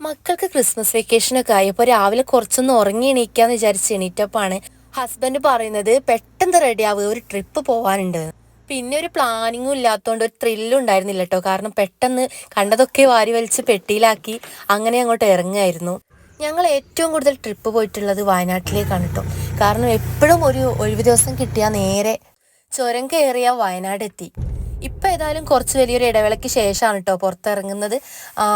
മക്കൾക്ക് ക്രിസ്മസ് വെക്കേഷനൊക്കെ ആയപ്പോൾ രാവിലെ കുറച്ചൊന്ന് ഉറങ്ങി എണീക്കാന്ന് വിചാരിച്ച് എണീറ്റപ്പാണ് ഹസ്ബൻഡ് പറയുന്നത് പെട്ടെന്ന് റെഡിയാവുക, ഒരു ട്രിപ്പ് പോവാനുണ്ട്. പിന്നെ ഒരു പ്ലാനിങ്ങും ഇല്ലാത്തതുകൊണ്ട് ഒരു ത്രില്ലും ഉണ്ടായിരുന്നില്ല കേട്ടോ. കാരണം പെട്ടെന്ന് കണ്ടതൊക്കെ വാരി വലിച്ച് പെട്ടിയിലാക്കി അങ്ങനെ അങ്ങോട്ട് ഇറങ്ങുമായിരുന്നു. ഞങ്ങൾ ഏറ്റവും കൂടുതൽ ട്രിപ്പ് പോയിട്ടുള്ളത് വയനാട്ടിലേക്കാണ് കേട്ടോ. കാരണം എപ്പോഴും ഒരു ഒഴിവ് ദിവസം കിട്ടിയാൽ നേരെ ചുരം കയറിയ വയനാട് എത്തി. ഇപ്പം ഏതായാലും കുറച്ച് വലിയൊരു ഇടവേളയ്ക്ക് ശേഷമാണ് കേട്ടോ പുറത്തിറങ്ങുന്നത്.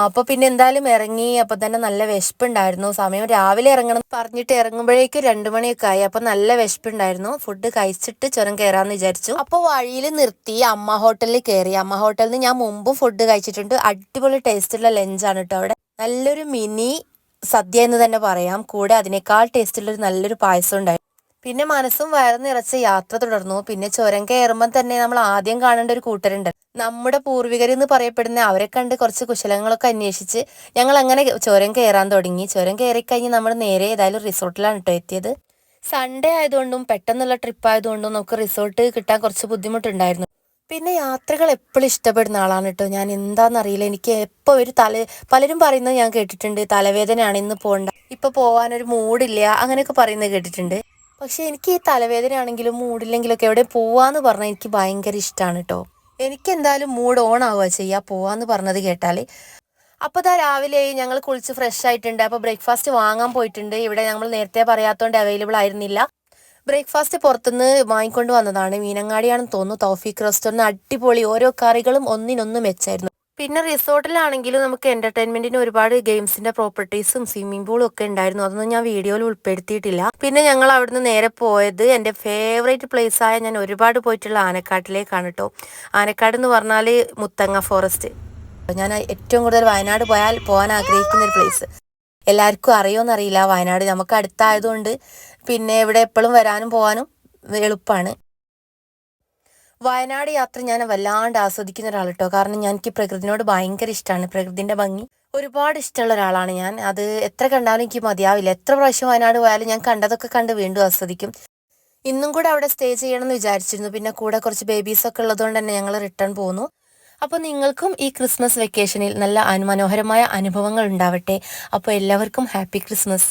അപ്പോൾ പിന്നെ എന്തായാലും ഇറങ്ങി. അപ്പം തന്നെ നല്ല വിശപ്പുണ്ടായിരുന്നു. സമയം രാവിലെ ഇറങ്ങണം പറഞ്ഞിട്ട് ഇറങ്ങുമ്പോഴേക്കും 2 മണിയൊക്കെ ആയി. അപ്പം നല്ല വിശപ്പുണ്ടായിരുന്നു. ഫുഡ് കഴിച്ചിട്ട് ചുരം കയറാമെന്ന് വിചാരിച്ചു. അപ്പോൾ വഴിയിൽ നിർത്തി അമ്മ ഹോട്ടലിൽ കയറി. അമ്മ ഹോട്ടലിൽ നിന്ന് ഞാൻ മുമ്പും ഫുഡ് കഴിച്ചിട്ടുണ്ട്. അടിപൊളി ടേസ്റ്റുള്ള ലഞ്ചാണ് കേട്ടോ അവിടെ. നല്ലൊരു മിനി സദ്യ എന്ന് തന്നെ പറയാം. കൂടെ അതിനേക്കാൾ ടേസ്റ്റുള്ളൊരു നല്ലൊരു പായസം ഉണ്ടായിരുന്നു. പിന്നെ മനസ്സും വയറും നിറച്ച് യാത്ര തുടർന്നു. പിന്നെ ചുരം കയറുമ്പോൾ തന്നെ നമ്മൾ ആദ്യം കാണേണ്ട ഒരു കൂട്ടരുണ്ട്, നമ്മുടെ പൂർവികരെന്ന് പറയപ്പെടുന്ന. അവരെ കണ്ട് കുറച്ച് കുശലങ്ങളൊക്കെ അന്വേഷിച്ച് ഞങ്ങൾ അങ്ങനെ ചുരം കയറാൻ തുടങ്ങി. ചുരം കയറിക്കഴിഞ്ഞ് നമ്മൾ നേരെ ഏതായാലും റിസോർട്ടിലാണ് കേട്ടോ എത്തിയത്. സൺഡേ ആയതുകൊണ്ടും പെട്ടെന്നുള്ള ട്രിപ്പ് ആയതുകൊണ്ടും നമുക്ക് റിസോർട്ട് കിട്ടാൻ കുറച്ച് ബുദ്ധിമുട്ടുണ്ടായിരുന്നു. പിന്നെ യാത്രകൾ എപ്പോഴും ഇഷ്ടപ്പെടുന്ന ആളാണ് കേട്ടോ ഞാൻ. എന്താണെന്നറിയില്ല, എനിക്ക് എപ്പോൾ പലരും പറയുന്നത് ഞാൻ കേട്ടിട്ടുണ്ട്, തലവേദനയാണ് ഇന്ന് പോകണ്ട, ഇപ്പൊ പോകാനൊരു മൂഡില്ല, അങ്ങനെയൊക്കെ പറയുന്നത് കേട്ടിട്ടുണ്ട്. പക്ഷെ എനിക്ക് ഈ തലവേദനയാണെങ്കിലും മൂഡില്ലെങ്കിലൊക്കെ എവിടെ പോവാന്ന് പറഞ്ഞാൽ എനിക്ക് ഭയങ്കര ഇഷ്ടമാണ് കേട്ടോ. എനിക്ക് എന്തായാലും മൂഡ് ഓൺ ആവുക ചെയ്യുക പോവാന്ന് പറഞ്ഞത് കേട്ടാൽ. അപ്പോൾ ഇതാ രാവിലെ ഞങ്ങൾ കുളിച്ച് ഫ്രഷ് ആയിട്ടുണ്ട്. അപ്പോൾ ബ്രേക്ക്ഫാസ്റ്റ് വാങ്ങാൻ പോയിട്ടുണ്ട്. ഇവിടെ നമ്മൾ നേരത്തെ പറയാത്തതുകൊണ്ട് അവൈലബിൾ ആയിരുന്നില്ല. ബ്രേക്ക്ഫാസ്റ്റ് പുറത്തുനിന്ന് വാങ്ങിക്കൊണ്ട് വന്നതാണ്. മീനങ്ങാടിയാണെന്ന് തോന്നുന്നു. തൗഫീഖ് റെസ്റ്റോറൻറ്റ് അടിപൊളി, ഓരോ കറികളും ഒന്നിനൊന്നും മെച്ചായിരുന്നു. പിന്നെ റിസോർട്ടിലാണെങ്കിലും നമുക്ക് എന്റർടൈൻമെന്റിന് ഒരുപാട് ഗെയിംസിന്റെ പ്രോപ്പർട്ടീസും സ്വിമ്മിംഗ് പൂളും ഒക്കെ ഉണ്ടായിരുന്നു. അതൊന്നും ഞാൻ വീഡിയോയിൽ ഉൾപ്പെടുത്തിയിട്ടില്ല. പിന്നെ ഞങ്ങൾ അവിടുന്ന് നേരെ പോയത് എൻ്റെ ഫേവറേറ്റ് പ്ലേസ് ആയ, ഞാൻ ഒരുപാട് പോയിട്ടുള്ള ആനക്കാട്ടിലേക്കാണ് കേട്ടോ. ആനക്കാട് എന്ന് പറഞ്ഞാൽ മുത്തങ്ങ ഫോറസ്റ്റ്. ഞാൻ ഏറ്റവും കൂടുതൽ വയനാട് പോകാൻ ആഗ്രഹിക്കുന്ന ഒരു പ്ലേസ്. എല്ലാവർക്കും അറിയുമെന്നറിയില്ല, വയനാട് നമുക്ക് അടുത്തായതുകൊണ്ട് പിന്നെ ഇവിടെ എപ്പോഴും വരാനും പോകാനും എളുപ്പമാണ്. വയനാട് യാത്ര ഞാൻ വല്ലാണ്ട് ആസ്വദിക്കുന്ന ഒരാൾ കേട്ടോ. കാരണം എനിക്ക് പ്രകൃതിനോട് ഭയങ്കര ഇഷ്ടമാണ്. പ്രകൃതിൻ്റെ ഭംഗി ഒരുപാട് ഇഷ്ടമുള്ള ഒരാളാണ് ഞാൻ. അത് എത്ര കണ്ടാലും എനിക്ക് മതിയാവില്ല. എത്ര പ്രാവശ്യം വയനാട് പോയാലും ഞാൻ കണ്ടതൊക്കെ കണ്ട് വീണ്ടും ആസ്വദിക്കും. ഇന്നും കൂടെ അവിടെ സ്റ്റേ ചെയ്യണമെന്ന് വിചാരിച്ചിരുന്നു. പിന്നെ കൂടെ കുറച്ച് ബേബീസൊക്കെ ഉള്ളതുകൊണ്ട് തന്നെ ഞങ്ങൾ റിട്ടേൺ പോന്നു. അപ്പോൾ നിങ്ങൾക്കും ഈ ക്രിസ്മസ് വെക്കേഷനിൽ നല്ല മനോഹരമായ അനുഭവങ്ങൾ ഉണ്ടാവട്ടെ. അപ്പോൾ എല്ലാവർക്കും ഹാപ്പി ക്രിസ്മസ്.